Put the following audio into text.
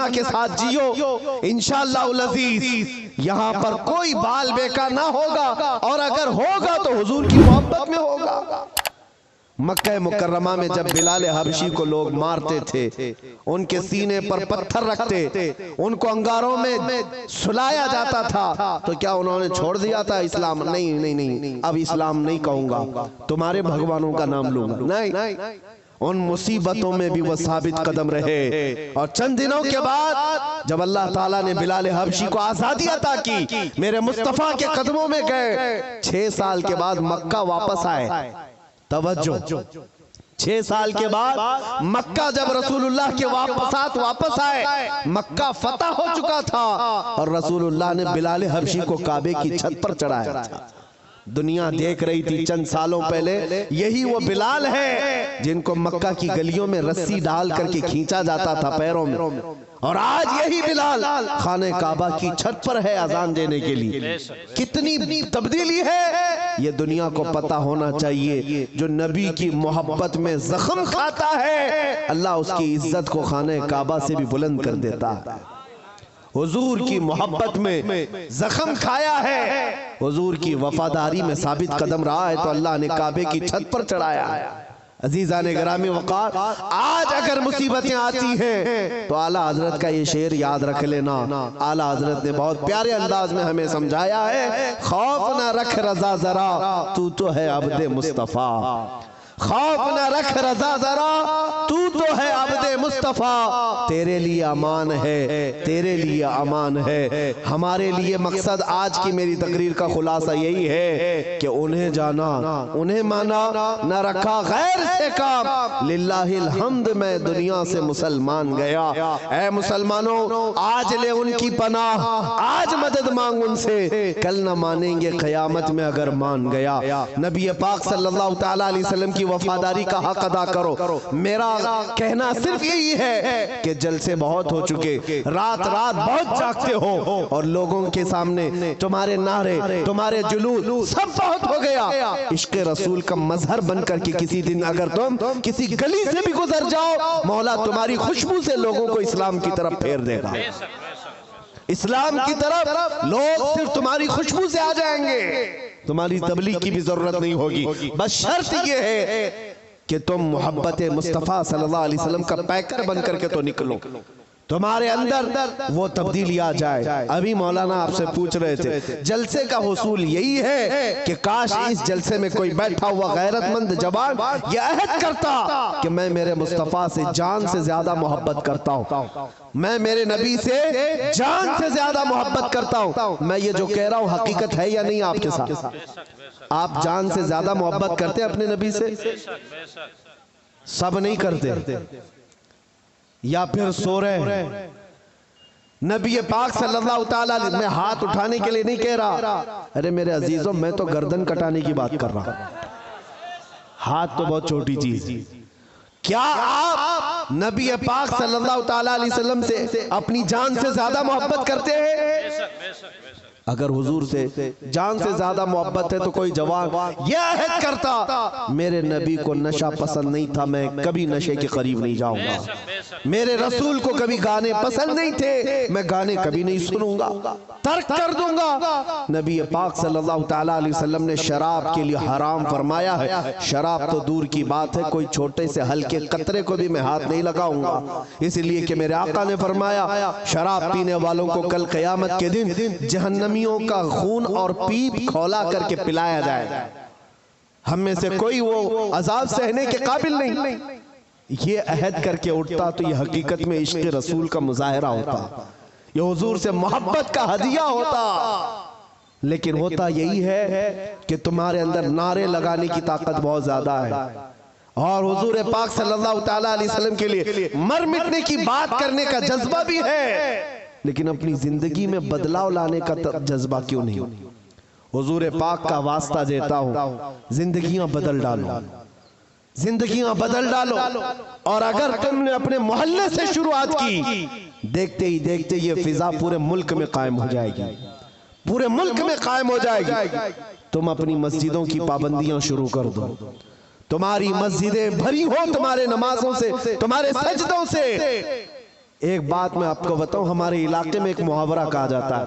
تمنا کے ساتھ جیو، انشاءاللہ العزیز یہاں پر کوئی بال بیکا نہ ہوگا، اور اگر ہوگا تو حضور کی محبت میں ہوگا۔ مکہ مکرمہ میں جب بلال حبشی کو لوگ مارتے تھے، ان کے سینے پر پتھر رکھتے، ان کو انگاروں میں سلایا جاتا تھا، تو کیا انہوں نے چھوڑ دیا تھا اسلام؟ نہیں، اب اسلام نہیں کہوں گا، تمہارے بھگوانوں کا نام لوں گا، نہیں، ان مصیبتوں میں بھی وہ ثابت قدم رہے۔ اور چند دنوں کے بعد جب اللہ تعالیٰ نے بلال حبشی کو آزادی عطا کی، میرے مصطفیٰ کے قدموں میں گئے، 6 سال کے بعد مکہ واپس آئے۔ توجہ، 6 سال کے بعد مکہ جب رسول اللہ کے واپس آئے، مکہ فتح ہو چکا تھا، اور رسول اللہ نے بلال حبشی کو کعبے کی چھت پر چڑھایا تھا۔ دنیا دیکھ رہی تھی چند سالوں پہلے یہی وہ بلال ہے جن کو مکہ کی گلیوں میں رسی ڈال کر کے کھینچا جاتا تھا پیروں میں، اور آج یہی بلال خانہ کعبہ کی چھت پر ہے اذان دینے کے لیے۔ کتنی تبدیلی ہے یہ دنیا کو پتہ ہونا چاہیے۔ جو نبی کی محبت میں زخم کھاتا ہے، اللہ اس کی عزت کو خانہ کعبہ سے بھی بلند کر دیتا ہے۔ حضور کی محبت میں زخم کھایا ہے، حضور کی وفاداری میں ثابت قدم رہا ہے، تو اللہ نے کعبے کی چھت پر چڑھایا ہے۔ عزیزان گرامی وقار، آج اگر مصیبتیں آتی ہیں تو اعلیٰ حضرت کا یہ شعر یاد رکھ لینا۔ اعلیٰ حضرت نے بہت پیارے انداز میں ہمیں سمجھایا ہے، خوف نہ رکھ رضا ذرا، تو ہے عبد مصطفیٰ۔ خوف نہ رکھ رضا ذرا، تو ہے عبد مصطفیٰ، تیرے لیے امان ہے، تیرے لیے امان ہے۔ ہمارے لیے مقصد آج کی میری تقریر کا خلاصہ یہی ہے کہ انہیں جانا، انہیں مانا، نہ رکھا غیر سے کام، للہ الحمد میں دنیا سے مسلمان گیا۔ اے مسلمانوں، آج لے ان کی پناہ، آج مدد مانگ ان سے، کل نہ مانیں گے قیامت میں اگر مان گیا۔ نبی پاک صلی اللہ تعالیٰ علیہ وسلم کی وفاداری کا حق ادا کرو۔ میرا کہنا صرف یہی ہے کہ جلسے بہت ہو چکے، رات بہت جاگتے ہو، اور لوگوں کے سامنے تمہارے نعرے، تمہارے جلوس سب بہت ہو گیا۔ عشق رسول کا مظہر بن کر کے کسی دن اگر تم کسی گلی سے بھی گزر جاؤ، مولا تمہاری خوشبو سے لوگوں کو اسلام کی طرف پھیر دے گا۔ اسلام کی طرف لوگ صرف تمہاری خوشبو سے آ جائیں گے، تمہاری تبلیغ کی بھی ضرورت نہیں ہوگی۔ بس شرط یہ ہے کہ تم محبت مصطفیٰ صلی اللہ علیہ وسلم کا پیکر بن کر کے تو نکلو، تمہارے اندر وہ تبدیلی آ جائے۔ ابھی مولانا آپ سے پوچھ رہے تھے، جلسے کا حصول یہی ہے کہ کاش اس جلسے میں کوئی بیٹھا ہوا غیرت مند جوان یہ عہد کرتا کہ میں میرے مصطفیٰ سے جان سے زیادہ محبت کرتا ہوں، میں میرے نبی سے جان سے زیادہ محبت کرتا ہوں۔ میں یہ جو کہہ رہا ہوں حقیقت ہے یا نہیں آپ کے ساتھ؟ آپ جان سے زیادہ محبت کرتے ہیں اپنے نبی سے؟ سب نہیں کرتے، یا پھر سو رہے؟ نبی پاک صلی اللہ تعالیٰ علیہ، میں ہاتھ اٹھانے کے لیے نہیں کہہ رہا، ارے میرے عزیزوں میں تو گردن کٹانے کی بات کر رہا ہوں۔ ہاتھ تو بہت چھوٹی چیز۔ کیا آپ نبی پاک صلی اللہ تعالیٰ علیہ وسلم سے اپنی جان سے زیادہ محبت کرتے ہیں؟ اگر حضور سے جان سے زیادہ محبت ہے تو کوئی جوان یہ عہد کرتا میرے نبی کو نشہ پسند نہیں تھا، میں کبھی نشے کے قریب نہیں جاؤں گا، میرے رسول کو کبھی گانے پسند نہیں تھے، میں گانے کبھی نہیں سنوں گا، ترک کر دوں گا۔ نبی پاک صلی اللہ تعالیٰ علیہ وسلم نے شراب کے لیے حرام فرمایا ہے، شراب تو دور کی بات ہے، کوئی چھوٹے سے ہلکے قطرے کو بھی میں ہاتھ نہیں لگاؤں گا، اس لیے کہ میرے آقا نے فرمایا شراب پینے والوں کو کل قیامت کے دن جہنمیوں کا خون اور پیپ کھولا کر کے پلایا جائے، ہم میں سے کوئی وہ عذاب سہنے کے قابل نہیں۔ یہ عہد کر کے اٹھتا تو یہ حقیقت میں عشق رسول کا مظاہرہ ہوتا، یہ حضور سے محبت کا ہدیہ ہوتا، لیکن ہوتا یہی ہے کہ تمہارے اندر نعرے لگانے کی طاقت بہت زیادہ ہے، اور حضور پاک صلی اللہ تعالیٰ علیہ وسلم کے لیے مر مٹنے کی بات کرنے کا جذبہ بھی ہے، لیکن اپنی زندگی میں بدلاؤ لانے کا جذبہ کیوں نہیں؟ حضور پاک کا واسطہ دیتا ہوں، زندگیاں بدل ڈالو، زندگیاں بدل ڈالو، اور اگر تم نے اپنے محلے سے شروعات کی، دیکھتے ہی دیکھتے یہ فضا پورے ملک میں قائم ہو جائے گی، پورے ملک میں قائم ہو جائے گی۔ تم اپنی مسجدوں کی پابندیاں شروع کر دو، تمہاری مسجدیں بھری ہو تمہارے نمازوں سے، تمہارے سجدوں سے، ایک بات میں آپ کو بتاؤں، ہمارے علاقے میں ایک محاورہ کہا جاتا ہے،